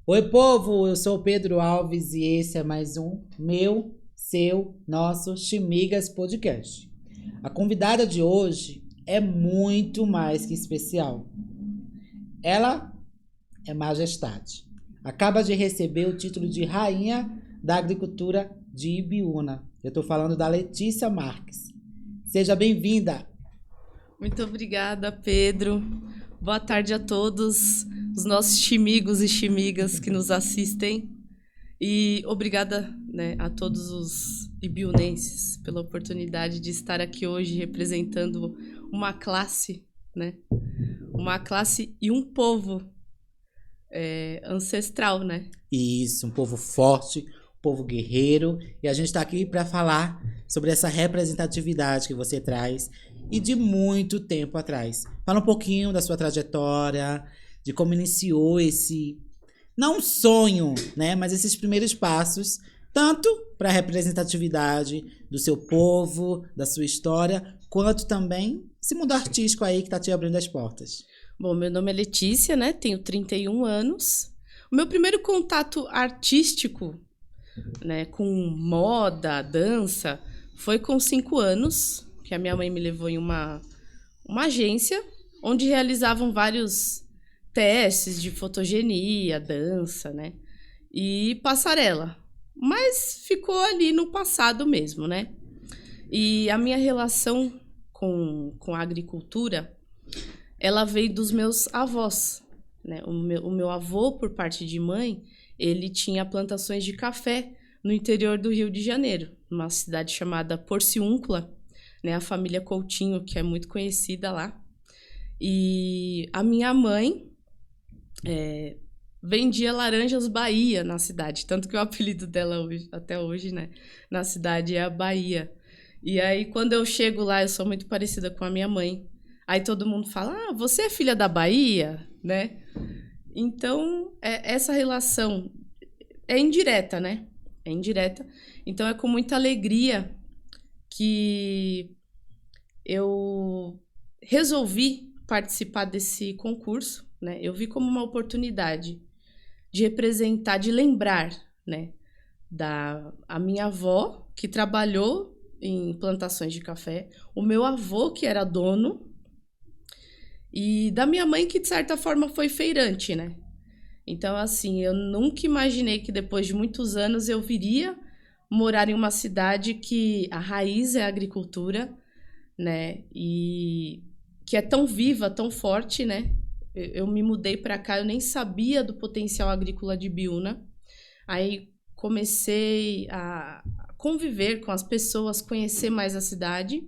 Oi, povo! Eu sou o Pedro Alves e esse é mais um meu, seu, nosso Chimigas Podcast. A convidada de hoje é muito mais que especial. Ela é majestade. Acaba de receber o título de Rainha da Agricultura de Ibiúna. Eu estou falando da Letícia Marques. Seja bem-vinda! Muito obrigada, Pedro. Boa tarde a todos os nossos chimigos e chimigas que nos assistem. E obrigada, né, a todos os ibiunenses pela oportunidade de estar aqui hoje representando uma classe, né? Uma classe e um povo ancestral, né? Isso, um povo forte, um povo guerreiro. E a gente está aqui para falar sobre essa representatividade que você traz e de muito tempo atrás. Fala um pouquinho da sua trajetória, de como iniciou esse, não um sonho, né, mas esses primeiros passos, tanto para a representatividade do seu povo, da sua história, quanto também esse mundo artístico aí que está te abrindo as portas. Bom, meu nome é Letícia, né? Tenho 31 anos. O meu primeiro contato artístico, né, com moda, dança, foi com 5 anos, que a minha mãe me levou em uma agência onde realizavam vários testes de fotogenia, dança, né? E passarela. Mas ficou ali no passado mesmo, né? E a minha relação com a agricultura, ela veio dos meus avós, né? O meu avô, por parte de mãe, ele tinha plantações de café no interior do Rio de Janeiro, numa cidade chamada Porciúncula, né? A família Coutinho, que é muito conhecida lá. E a minha mãe vendia laranjas Bahia na cidade, tanto que o apelido dela hoje, até hoje, né, na cidade é a Bahia. E aí, quando eu chego lá, eu sou muito parecida com a minha mãe. Aí todo mundo fala, você é filha da Bahia, né? Então, essa relação é indireta, né? É indireta. Então, é com muita alegria que eu resolvi participar desse concurso, né? Eu vi como uma oportunidade de representar, de lembrar, né, a minha avó, que trabalhou em plantações de café, o meu avô, que era dono, e da minha mãe, que de certa forma foi feirante, né? Então, assim, eu nunca imaginei que depois de muitos anos eu viria morar em uma cidade que a raiz é a agricultura, né? E que é tão viva, tão forte, né? Eu me mudei para cá, eu nem sabia do potencial agrícola de Ibiúna. Aí comecei a conviver com as pessoas, conhecer mais a cidade.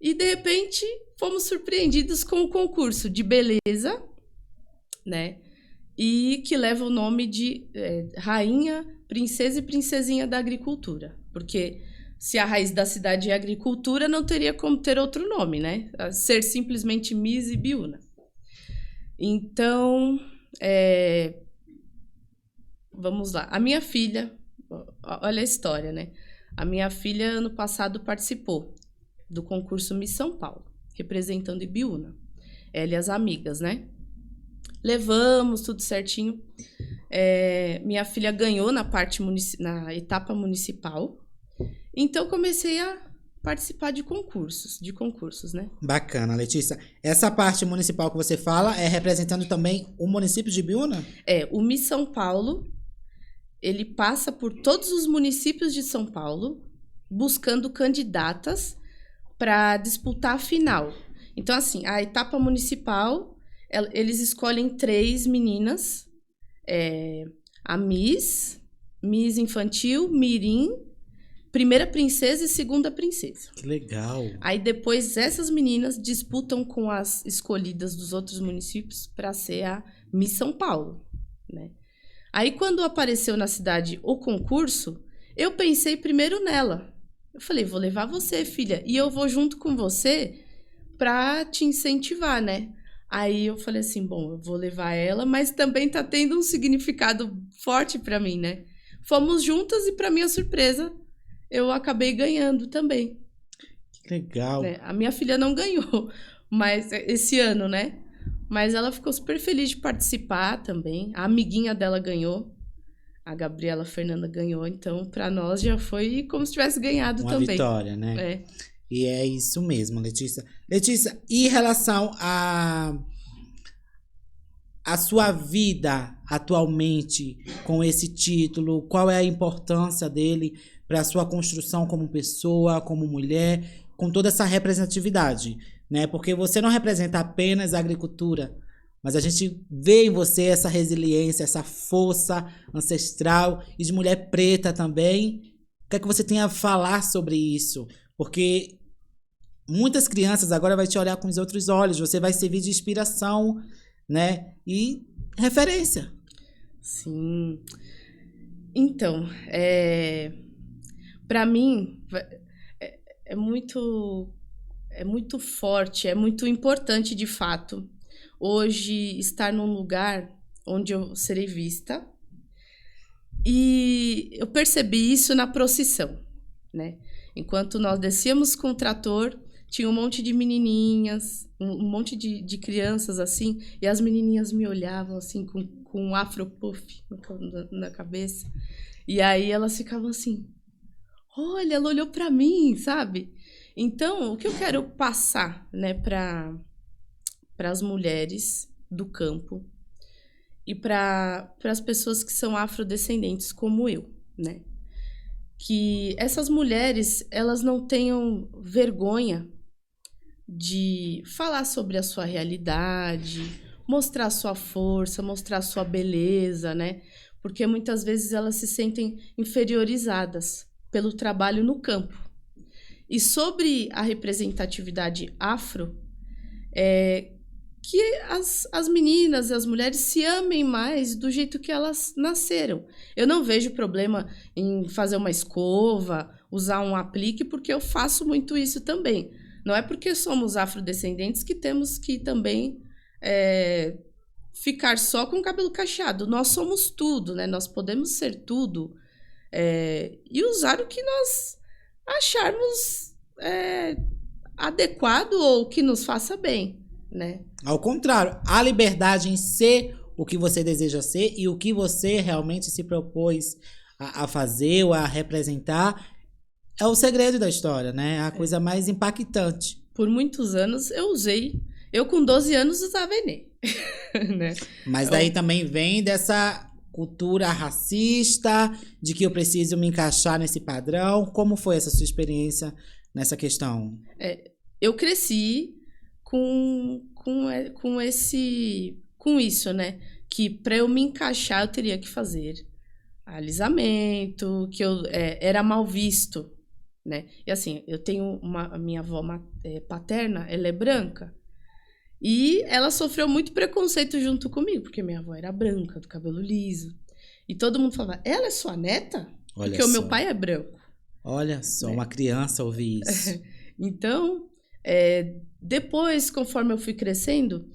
E, de repente, fomos surpreendidos com o concurso de beleza, né? E que leva o nome de Rainha, Princesa e Princesinha da Agricultura. Porque se a raiz da cidade é agricultura, não teria como ter outro nome, né? Ser simplesmente Miss Ibiúna. Então, vamos lá. A minha filha, olha a história, né? A minha filha, ano passado, participou do concurso Miss São Paulo, representando Ibiúna. Ela e as amigas, né? Levamos tudo certinho. Minha filha ganhou na etapa municipal. Então, comecei a participar de concursos, né? Bacana, Letícia. Essa parte municipal que você fala é representando também o município de Ibiúna? O Miss São Paulo, ele passa por todos os municípios de São Paulo, buscando candidatas para disputar a final. Então, assim, a etapa municipal, eles escolhem 3 meninas, a Miss Infantil, Mirim, primeira princesa e segunda princesa. Que legal. Aí depois essas meninas disputam com as escolhidas dos outros municípios para ser a Miss São Paulo, né? Aí quando apareceu na cidade o concurso, eu pensei primeiro nela. Eu falei, vou levar você, filha, e eu vou junto com você para te incentivar, né? Aí eu falei assim, bom, eu vou levar ela, mas também tá tendo um significado forte para mim, né? Fomos juntas e, para minha surpresa, eu acabei ganhando também. Que legal. A minha filha não ganhou, mas esse ano, né? Mas ela ficou super feliz de participar também. A amiguinha dela ganhou. A Gabriela Fernanda ganhou. Então, para nós já foi como se tivesse ganhado Uma também. vitória, né? É. E é isso mesmo, Letícia. Letícia, em relação a sua vida atualmente com esse título, qual é a importância dele para a sua construção como pessoa, como mulher, com toda essa representatividade, né? Porque você não representa apenas a agricultura, mas a gente vê em você essa resiliência, essa força ancestral e de mulher preta também. O que é que você tem a falar sobre isso? Porque muitas crianças agora vão te olhar com os outros olhos, você vai servir de inspiração, né? E referência. Sim. Então, para mim é muito forte, é muito importante de fato hoje estar num lugar onde eu serei vista. E eu percebi isso na procissão, né? Enquanto nós descíamos com o trator, tinha um monte de menininhas, um monte de crianças assim, e as menininhas me olhavam assim com um afro-puff na cabeça. E aí elas ficavam assim, olha, ela olhou para mim, sabe? Então, o que eu quero passar, né, para as mulheres do campo e para as pessoas que são afrodescendentes como eu, né? Que essas mulheres, elas não tenham vergonha de falar sobre a sua realidade, mostrar a sua força, mostrar a sua beleza, né? Porque muitas vezes elas se sentem inferiorizadas pelo trabalho no campo. E sobre a representatividade afro, que as meninas, as mulheres se amem mais do jeito que elas nasceram. Eu não vejo problema em fazer uma escova, usar um aplique, porque eu faço muito isso também. Não é porque somos afrodescendentes que temos que também ficar só com o cabelo cacheado. Nós somos tudo, né? Nós podemos ser tudo e usar o que nós acharmos adequado ou que nos faça bem, né? Ao contrário, a liberdade em ser o que você deseja ser e o que você realmente se propôs a fazer ou a representar é o segredo da história, né? A coisa mais impactante. Por muitos anos eu usei. Eu com 12 anos usava Enê. Né? Mas daí também vem dessa cultura racista, de que eu preciso me encaixar nesse padrão. Como foi essa sua experiência nessa questão? Eu cresci com isso, né? Que para eu me encaixar eu teria que fazer alisamento, que eu era mal visto, né? E assim, eu tenho a minha avó paterna, ela é branca. E ela sofreu muito preconceito junto comigo, porque minha avó era branca, do cabelo liso. E todo mundo falava, ela é sua neta? Olha porque só. o meu pai é branco. Olha só, uma criança ouvir isso. Então, depois, conforme eu fui crescendo,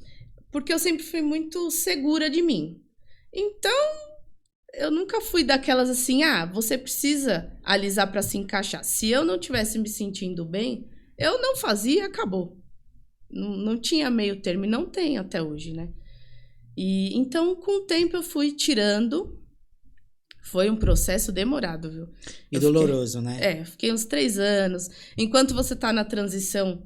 porque eu sempre fui muito segura de mim. Então, eu nunca fui daquelas assim, você precisa alisar para se encaixar. Se eu não tivesse me sentindo bem, eu não fazia e acabou. Não tinha meio termo e não tem até hoje, né? E então, com o tempo, eu fui tirando. Foi um processo demorado, viu? E doloroso, né? Fiquei uns 3 anos. Enquanto você tá na transição,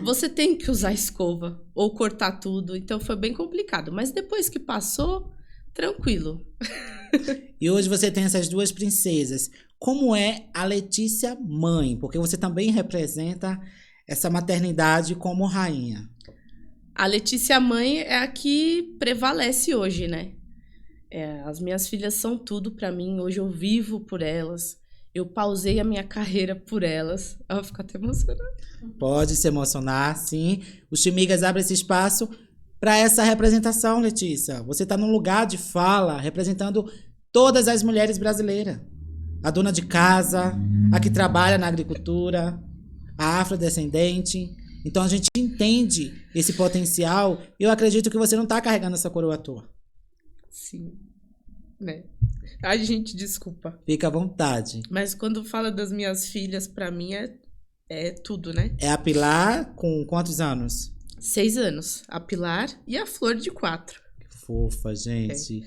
você tem que usar escova ou cortar tudo. Então, foi bem complicado. Mas depois que passou, tranquilo. E hoje você tem essas duas princesas. Como é a Letícia mãe? Porque você também representa essa maternidade como rainha. A Letícia mãe é a que prevalece hoje, né? As minhas filhas são tudo pra mim. Hoje eu vivo por elas. Eu pausei a minha carreira por elas. Eu fico até emocionada. Pode se emocionar, sim. Os Chimigas abrem esse espaço para essa representação, Letícia. Você está num lugar de fala, representando todas as mulheres brasileiras. A dona de casa, a que trabalha na agricultura, a afrodescendente. Então a gente entende esse potencial. Eu acredito que você não está carregando essa coroa à toa. Sim, né? Ai, gente, desculpa. Fica à vontade. Mas quando fala das minhas filhas, pra mim é tudo, né? É a Pilar com quantos anos? 6 anos. A Pilar e a Flor de 4. Fofa, gente.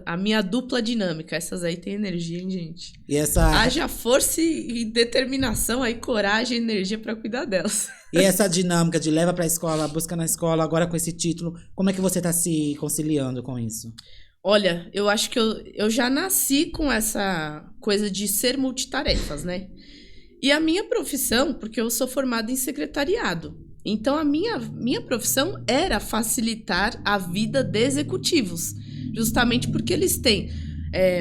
A minha dupla dinâmica. Essas aí tem energia, hein, gente? E essa, Haja força e determinação aí, coragem e energia pra cuidar delas. e essa dinâmica de leva pra escola, busca na escola, agora com esse título, como é que você tá se conciliando com isso? Olha, eu acho que eu já nasci com essa coisa de ser multitarefas, né? E a minha profissão, porque eu sou formada em secretariado, então a minha profissão era facilitar a vida de executivos, justamente porque eles têm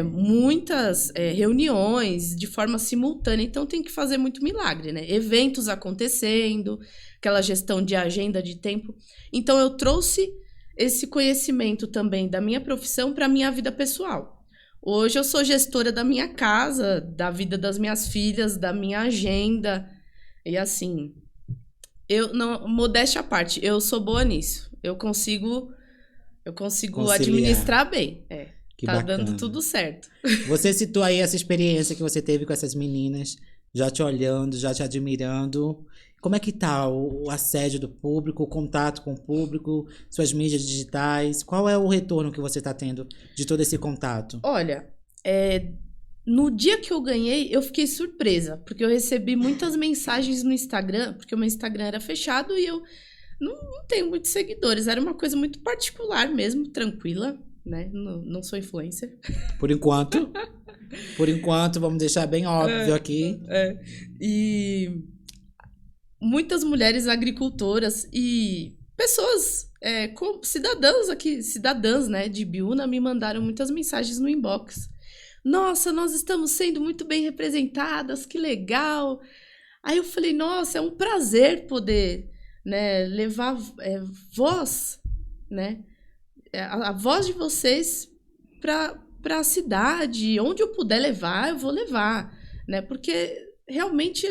muitas reuniões de forma simultânea, então tem que fazer muito milagre, né? Eventos acontecendo, aquela gestão de agenda de tempo. Então eu trouxe esse conhecimento também da minha profissão para a minha vida pessoal. Hoje eu sou gestora da minha casa, da vida das minhas filhas, da minha agenda. E assim, modéstia à parte, eu sou boa nisso. Eu consigo Conciliar. administrar bem. Que tá bacana. dando tudo certo. Você citou aí essa experiência que você teve com essas meninas, já te olhando, já te admirando. Como é que tá o assédio do público, o contato com o público, suas mídias digitais? Qual é o retorno que você está tendo de todo esse contato? Olha, no dia que eu ganhei, eu fiquei surpresa, porque eu recebi muitas mensagens no Instagram, porque o meu Instagram era fechado e eu não tenho muitos seguidores. Era uma coisa muito particular mesmo, tranquila, né? Não sou influencer. Por enquanto. Por enquanto, vamos deixar bem óbvio aqui. E muitas mulheres agricultoras e pessoas, cidadãs, né, de Biúna, me mandaram muitas mensagens no inbox. Nossa, nós estamos sendo muito bem representadas, que legal. Aí eu falei, nossa, é um prazer poder, né, levar voz, né, a voz de vocês para a cidade, onde eu puder levar, eu vou levar, né, porque realmente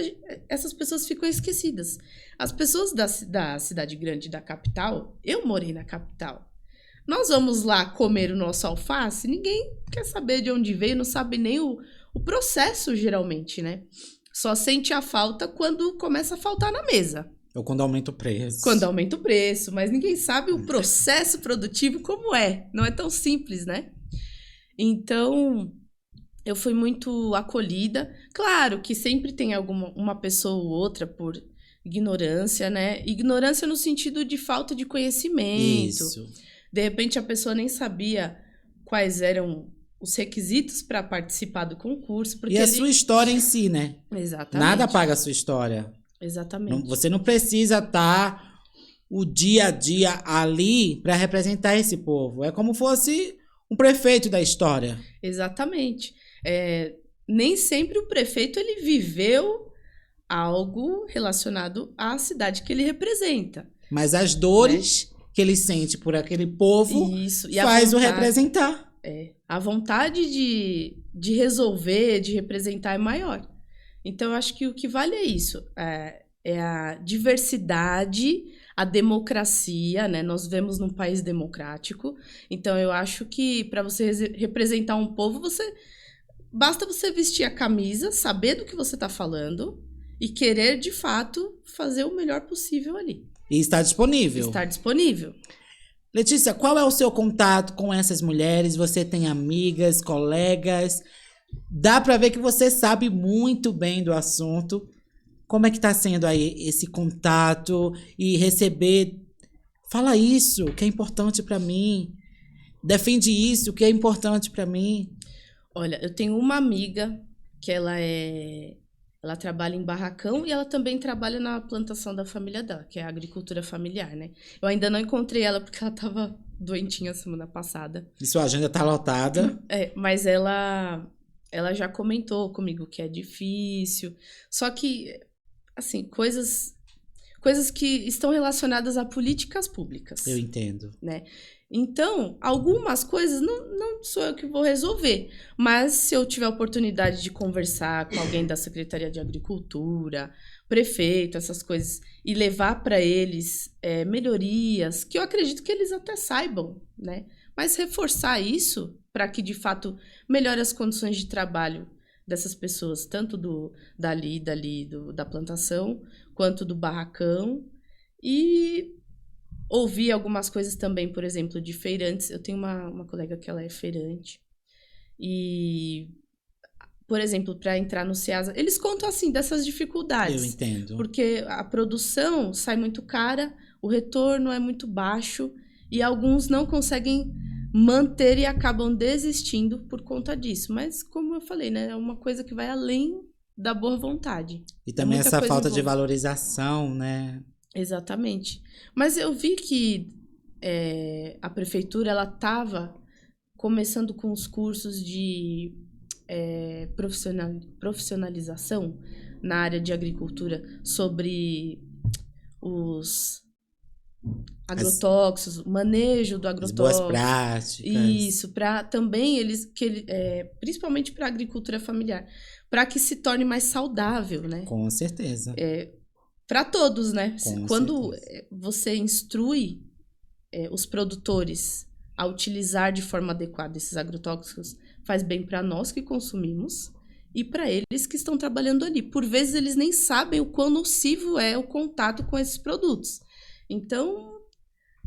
essas pessoas ficam esquecidas. As pessoas da cidade grande, da capital, eu morei na capital. Nós vamos lá comer o nosso alface, ninguém quer saber de onde veio, não sabe nem o processo, geralmente, né? Só sente a falta quando começa a faltar na mesa. Ou quando aumenta o preço. Quando aumenta o preço, mas ninguém sabe o processo produtivo como é. Não é tão simples, né? Então, eu fui muito acolhida. Claro que sempre tem uma pessoa ou outra por ignorância, né? Ignorância no sentido de falta de conhecimento. Isso. De repente, a pessoa nem sabia quais eram os requisitos para participar do concurso. Porque E a sua história em si, né? Exatamente. Nada paga a sua história. Exatamente. Você não precisa estar o dia a dia ali para representar esse povo. É como fosse um prefeito da história. Exatamente. Nem sempre o prefeito ele viveu algo relacionado à cidade que ele representa. Mas as dores que ele sente por aquele povo Isso. E faz o representar. A vontade de resolver, de representar é maior. Então, eu acho que o que vale é isso. É a diversidade, a democracia, né? Nós vivemos num país democrático. Então, eu acho que para você representar um povo, basta você vestir a camisa, saber do que você está falando e querer, de fato, fazer o melhor possível ali. E está disponível. Estar disponível. Letícia, qual é o seu contato com essas mulheres? Você tem amigas, colegas? Dá para ver que você sabe muito bem do assunto. Como é que tá sendo aí esse contato e receber? Fala isso, que é importante para mim. Defende isso, que é importante para mim. Olha, eu tenho uma amiga que ela trabalha em barracão e ela também trabalha na plantação da família dela, que é a agricultura familiar, né? Eu ainda não encontrei ela porque ela tava doentinha semana passada. E sua agenda tá lotada. Mas ela já comentou comigo que é difícil. Só que, assim, coisas que estão relacionadas a políticas públicas. Eu entendo. Né? Então, algumas coisas não sou eu que vou resolver. Mas se eu tiver a oportunidade de conversar com alguém da Secretaria de Agricultura, prefeito, essas coisas, e levar para eles melhorias, que eu acredito que eles até saibam, né? Mas reforçar isso para que, de fato, melhore as condições de trabalho dessas pessoas, tanto da plantação, quanto do barracão. E ouvi algumas coisas também, por exemplo, de feirantes. Eu tenho uma colega que ela é feirante. E, por exemplo, para entrar no Ceasa, eles contam assim dessas dificuldades. Eu entendo. Porque a produção sai muito cara, o retorno é muito baixo e alguns não conseguem manter e acabam desistindo por conta disso. Mas, como eu falei, né, é uma coisa que vai além da boa vontade. E também muita essa coisa falta de envolvida. valorização, né? Exatamente. Mas eu vi que a prefeitura ela estava começando com os cursos de profissionalização na área de agricultura sobre os agrotóxicos, o manejo do As boas agrotóxico. práticas. Isso, para também principalmente para a agricultura familiar, para que se torne mais saudável, né? Com certeza. Para todos, né? Com Quando certeza. você instrui os produtores a utilizar de forma adequada esses agrotóxicos, faz bem para nós que consumimos e para eles que estão trabalhando ali. Por vezes eles nem sabem o quão nocivo é o contato com esses produtos. Então,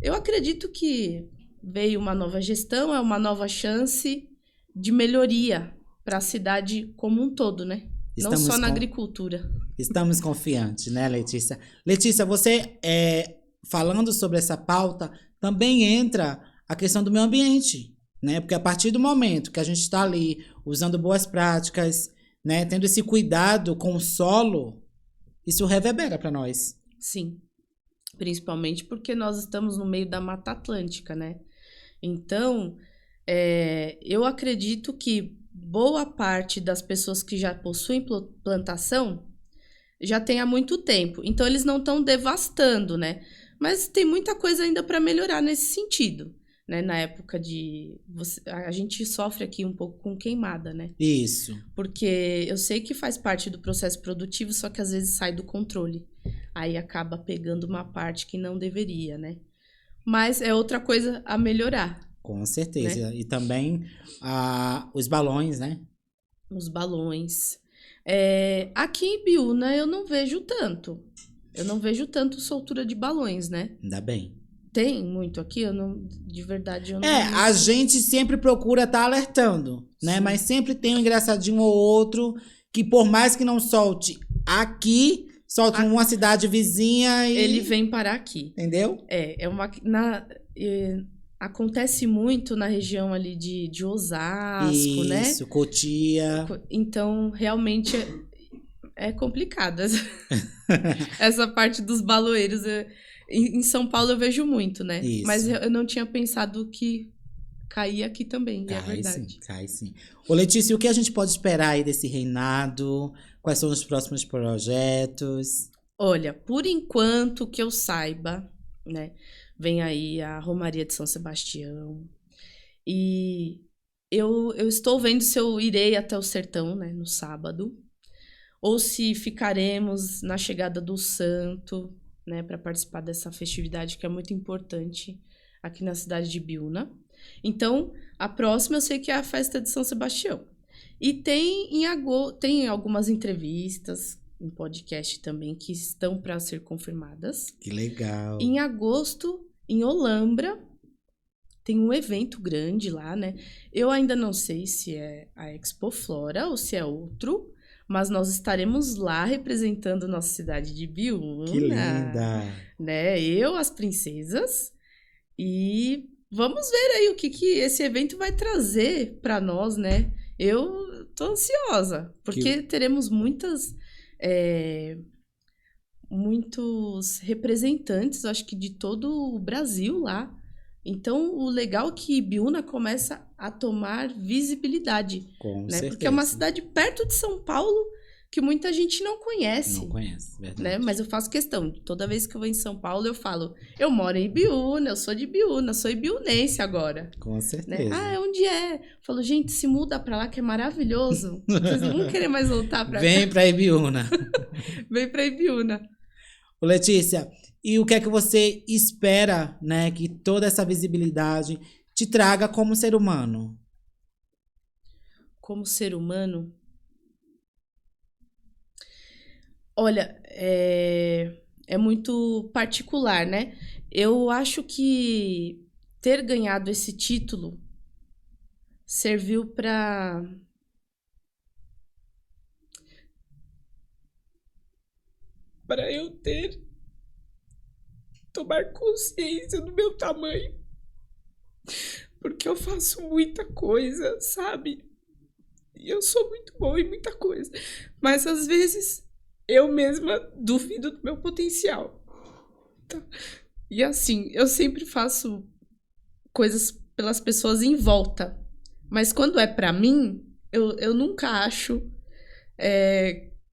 eu acredito que veio uma nova gestão, é uma nova chance de melhoria para a cidade como um todo, né? Não só na agricultura. Estamos confiantes, né, Letícia? Letícia, você, falando sobre essa pauta, também entra a questão do meio ambiente, né? Porque a partir do momento que a gente está ali usando boas práticas, né, tendo esse cuidado com o solo, isso reverbera para nós. Sim. Principalmente porque nós estamos no meio da Mata Atlântica, né? Então, eu acredito que boa parte das pessoas que já possuem plantação já tem há muito tempo. Então, eles não estão devastando, né? Mas tem muita coisa ainda para melhorar nesse sentido, né? Na época a gente sofre aqui um pouco com queimada, né? Isso. Porque eu sei que faz parte do processo produtivo, só que às vezes sai do controle. Aí acaba pegando uma parte que não deveria, né? Mas é outra coisa a melhorar. Com certeza. Né? E também os balões, né? Os balões. Aqui em Biúna eu não vejo tanto. Eu não vejo tanto soltura de balões, né? Ainda bem. Tem muito aqui? De verdade, eu não... A gente sempre procura estar alertando, né? Sim. Mas sempre tem um engraçadinho ou outro que, por mais que não solte aqui, solta uma cidade vizinha e... Ele vem parar aqui. Entendeu? Acontece muito na região ali de Osasco, né? Isso, Cotia. Então, realmente é complicado essa parte dos baloeiros. Em São Paulo eu vejo muito, né? Isso. Mas eu não tinha pensado que caía aqui também, Cai, é verdade. Sim, cai sim. Ô, Letícia, o que a gente pode esperar aí desse reinado? Quais são os próximos projetos? Olha, por enquanto que eu saiba, né? Vem aí a Romaria de São Sebastião. E eu estou vendo se eu irei até o Sertão, né? No sábado. Ou se ficaremos na chegada do Santo, né, para participar dessa festividade que é muito importante aqui na cidade de Biúna. Então, a próxima eu sei que é a festa de São Sebastião. E tem algumas entrevistas em podcast também que estão para ser confirmadas. Que legal. Em agosto, em Olambra, tem um evento grande lá, né? Eu ainda não sei se é a Expo Flora ou se é outro, mas nós estaremos lá representando nossa cidade de Biúna. Que linda! Né? Eu, as princesas. E vamos ver aí o que esse evento vai trazer para nós, né? Eu tô ansiosa, porque teremos muitos representantes, acho que de todo o Brasil lá. Então, o legal é que Biúna começa a tomar visibilidade. Com né? certeza. Porque é uma cidade perto de São Paulo que muita gente não conhece. Não conhece, verdade. Né? Mas eu faço questão. Toda vez que eu vou em São Paulo, eu falo, eu moro em Biúna, eu sou de Biúna, sou ibiunense agora. Com certeza. Né? Onde é? Eu falo, gente, se muda pra lá que é maravilhoso. Vocês não vão querer mais voltar pra cá. Vem pra Ibiúna. Vem pra Ibiúna. Ô, Letícia, e o que é que você espera, né, que toda essa visibilidade te traga como ser humano? Como ser humano? Olha, é muito particular, né? Eu acho que ter ganhado esse título serviu para eu tomar consciência do meu tamanho, porque eu faço muita coisa, sabe? E eu sou muito boa em muita coisa, mas às vezes eu mesma duvido do meu potencial. Tá? E assim, eu sempre faço coisas pelas pessoas em volta, mas quando é pra mim, eu nunca acho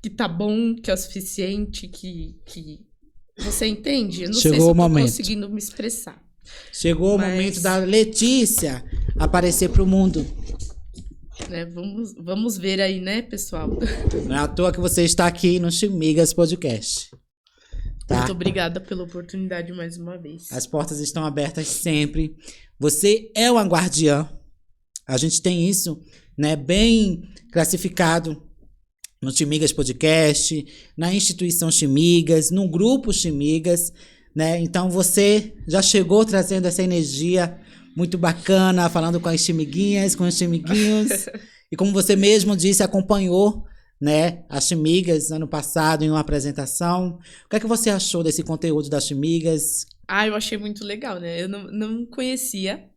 que tá bom, que é o suficiente, que você entende? Eu não sei se eu tô conseguindo me expressar. Chegou o momento da Letícia aparecer pro mundo. Né? Vamos ver aí, né, pessoal? Não é à toa que você está aqui no Chimigas Podcast. Tá? Muito obrigada pela oportunidade mais uma vez. As portas estão abertas sempre. Você é uma guardiã. A gente tem isso, né, bem classificado no Chimigas Podcast, na instituição Chimigas, no grupo Chimigas, né? Então você já chegou trazendo essa energia muito bacana, falando com as chimiguinhas, com os chimiguinhos. E como você mesmo disse, acompanhou, né, as Chimigas ano passado em uma apresentação. O que é que você achou desse conteúdo das Chimigas? Eu achei muito legal, né? Eu não conhecia.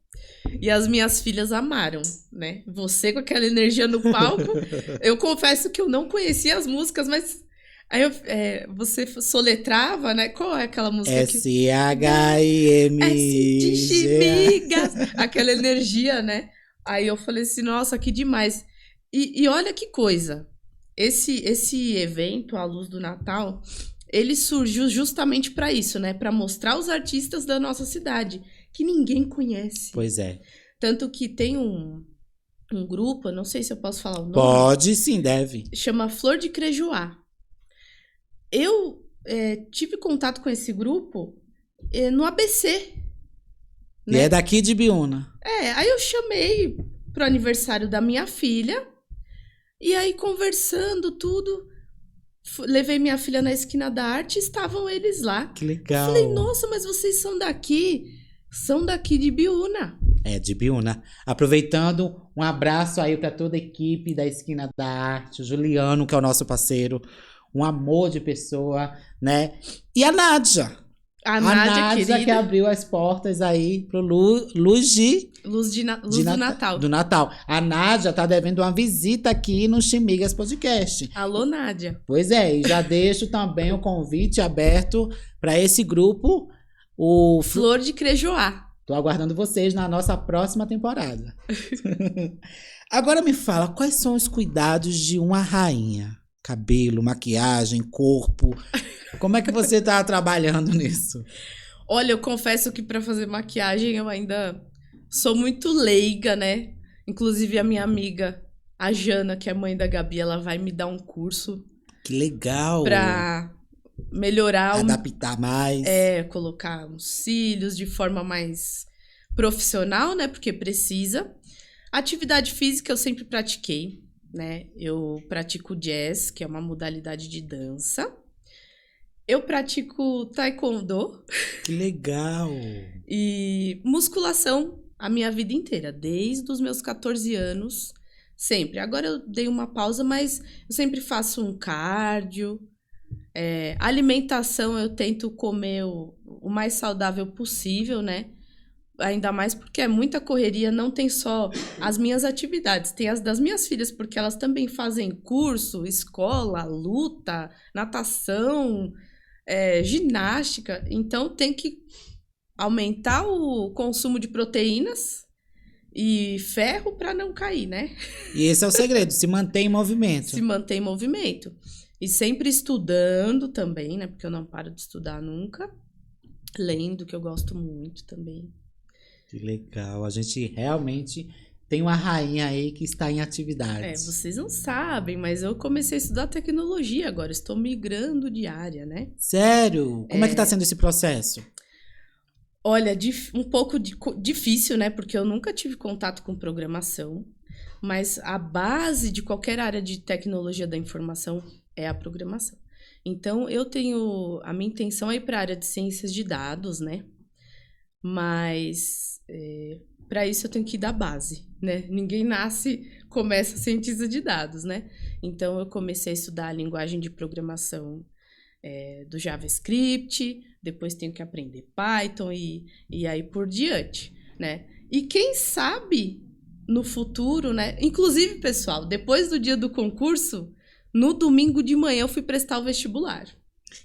E as minhas filhas amaram, né? Você com aquela energia no palco. Eu confesso que eu não conhecia as músicas, mas aí você soletrava, né? Qual é aquela música? S-H-I-M S de Chimigas. Aquela energia, né? Aí eu falei assim, nossa, que demais. E olha que coisa. Esse evento, a Luz do Natal, ele surgiu justamente para isso, né? Para mostrar os artistas da nossa cidade, que ninguém conhece. Pois é. Tanto que tem um grupo, eu não sei se eu posso falar o nome. Pode sim, deve. Chama Flor de Crejoá. Eu tive contato com esse grupo no ABC. Né? E é daqui de Biúna. Aí eu chamei pro aniversário da minha filha. E aí, conversando tudo, levei minha filha na esquina da arte e estavam eles lá. Que legal. Falei, nossa, mas vocês são daqui? São daqui de Biúna. É, de Biúna. Aproveitando, um abraço aí para toda a equipe da Esquina da Arte, o Juliano, que é o nosso parceiro, um amor de pessoa, né? E a Nádia. A Nádia que abriu as portas aí pro Luz do Natal. Do Natal. A Nádia tá devendo uma visita aqui no Chimigas Podcast. Alô, Nádia. Pois é, e já deixo também o convite aberto para esse grupo, o Flor de Crejoá. Tô aguardando vocês na nossa próxima temporada. Agora me fala, quais são os cuidados de uma rainha? Cabelo, maquiagem, corpo. Como é que você tá trabalhando nisso? Olha, eu confesso que para fazer maquiagem eu ainda sou muito leiga, né? Inclusive a minha amiga, a Jana, que é mãe da Gabi, ela vai me dar um curso. Que legal! Pra melhorar. Adaptar mais. Colocar uns cílios de forma mais profissional, né? Porque precisa. Atividade física eu sempre pratiquei, né? Eu pratico jazz, que é uma modalidade de dança. Eu pratico taekwondo. Que legal! E musculação a minha vida inteira, desde os meus 14 anos, sempre. Agora eu dei uma pausa, mas eu sempre faço um cardio. Alimentação eu tento comer o mais saudável possível, né? Ainda mais porque é muita correria, não tem só as minhas atividades, tem as das minhas filhas, porque elas também fazem curso, escola, luta, natação, ginástica. Então tem que aumentar o consumo de proteínas e ferro para não cair, né? E esse é o segredo, se manter em movimento. Se manter em movimento. E sempre estudando também, né? Porque eu não paro de estudar nunca. Lendo, que eu gosto muito também. Que legal. A gente realmente tem uma rainha aí que está em atividade. Vocês não sabem, mas eu comecei a estudar tecnologia agora. Estou migrando de área, né? Sério? Como é que está sendo esse processo? Olha, um pouco difícil, né? Porque eu nunca tive contato com programação. Mas a base de qualquer área de tecnologia da informação é a programação. Então, a minha intenção é ir para a área de ciências de dados, né? Mas para isso eu tenho que ir da base, né? Ninguém começa cientista de dados, né? Então, eu comecei a estudar a linguagem de programação do JavaScript, depois tenho que aprender Python e aí por diante, né? E quem sabe no futuro, né? Inclusive, pessoal, depois do dia do concurso, no domingo de manhã eu fui prestar o vestibular.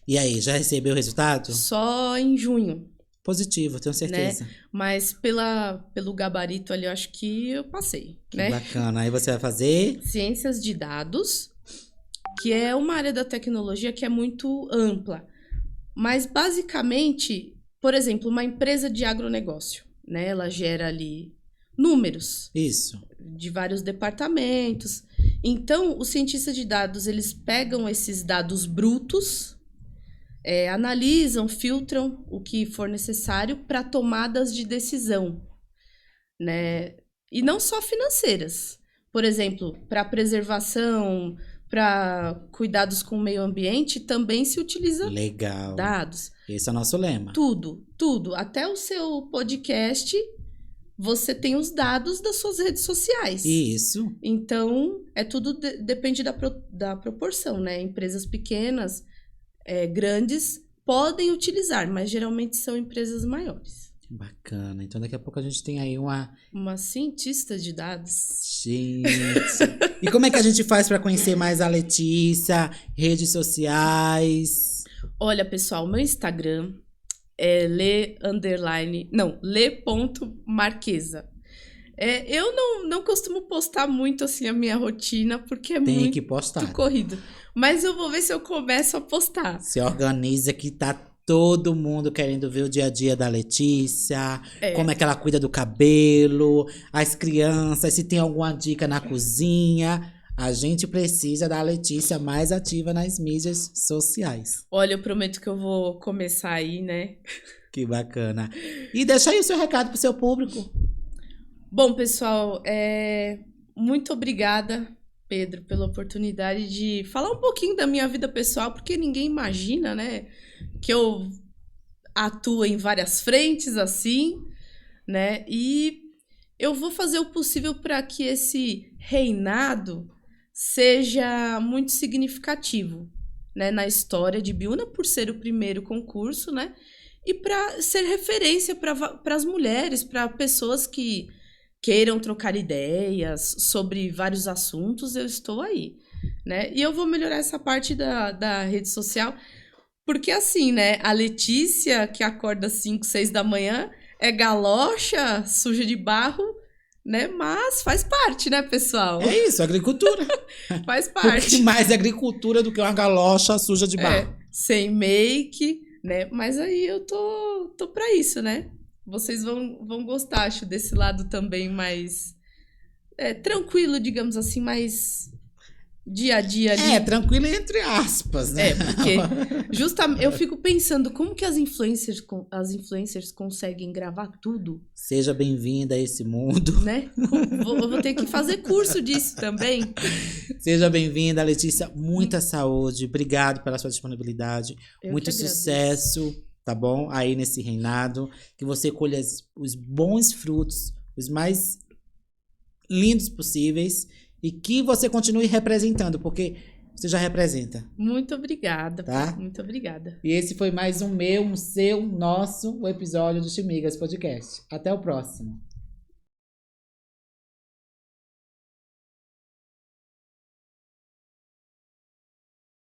E aí, já recebeu o resultado? Só em junho. Positivo, tenho certeza. Né? Mas pelo gabarito ali, eu acho que eu passei, Que né? bacana. Aí você vai fazer? Ciências de dados, que é uma área da tecnologia que é muito ampla. Mas, basicamente, por exemplo, uma empresa de agronegócio, né? Ela gera ali números. Isso. De vários departamentos. Então, os cientistas de dados, eles pegam esses dados brutos, analisam, filtram o que for necessário para tomadas de decisão, né? E não só financeiras. Por exemplo, para preservação, para cuidados com o meio ambiente, também se utiliza Legal. dados. Esse é o nosso lema. Tudo. Até o seu podcast, você tem os dados das suas redes sociais. Isso. Então, tudo depende da proporção, né? Empresas pequenas, grandes, podem utilizar, mas geralmente são empresas maiores. Bacana. Então, daqui a pouco a gente tem aí uma cientista de dados. Gente. E como é que a gente faz para conhecer mais a Letícia? Redes sociais? Olha, pessoal, meu Instagram é le_marquesa. Eu não costumo postar muito assim a minha rotina, porque Tem muito que postar. corrido. Mas eu vou ver se eu começo a postar. Se organiza que tá todo mundo querendo ver o dia a dia da Letícia, como é que ela cuida do cabelo, as crianças, se tem alguma dica na cozinha. A gente precisa da Letícia mais ativa nas mídias sociais. Olha, eu prometo que eu vou começar aí, né? Que bacana. E deixa aí o seu recado pro seu público. Bom, pessoal, muito obrigada, Pedro, pela oportunidade de falar um pouquinho da minha vida pessoal, porque ninguém imagina, né, que eu atuo em várias frentes assim, né? E eu vou fazer o possível para que esse reinado seja muito significativo, né, na história de Biúna, por ser o primeiro concurso, né? E para ser referência para as mulheres, para pessoas que queiram trocar ideias sobre vários assuntos, eu estou aí, né? E eu vou melhorar essa parte da rede social, porque assim, né? A Letícia, que acorda às 5, 6 da manhã, é galocha, suja de barro, né? Mas faz parte, né, pessoal? É isso, agricultura. Faz parte. O que mais agricultura do que uma galocha suja de barro? Sem make, né? Mas aí eu tô pra isso, né? Vocês vão gostar, acho, desse lado também mais tranquilo, digamos assim, mais dia a dia ali. Tranquilo entre aspas, né? Porque justamente eu fico pensando como que as influencers conseguem gravar tudo. Seja bem-vinda a esse mundo. Né? Eu vou ter que fazer curso disso também. Seja bem-vinda, Letícia. Muita saúde. Obrigado pela sua disponibilidade. Muito sucesso, tá bom? Aí nesse reinado. Que você colha os bons frutos, os mais lindos possíveis. E que você continue representando, porque você já representa. Muito obrigada. Tá? Muito obrigada. E esse foi mais um seu, nosso, o episódio do Chimigas Podcast. Até o próximo.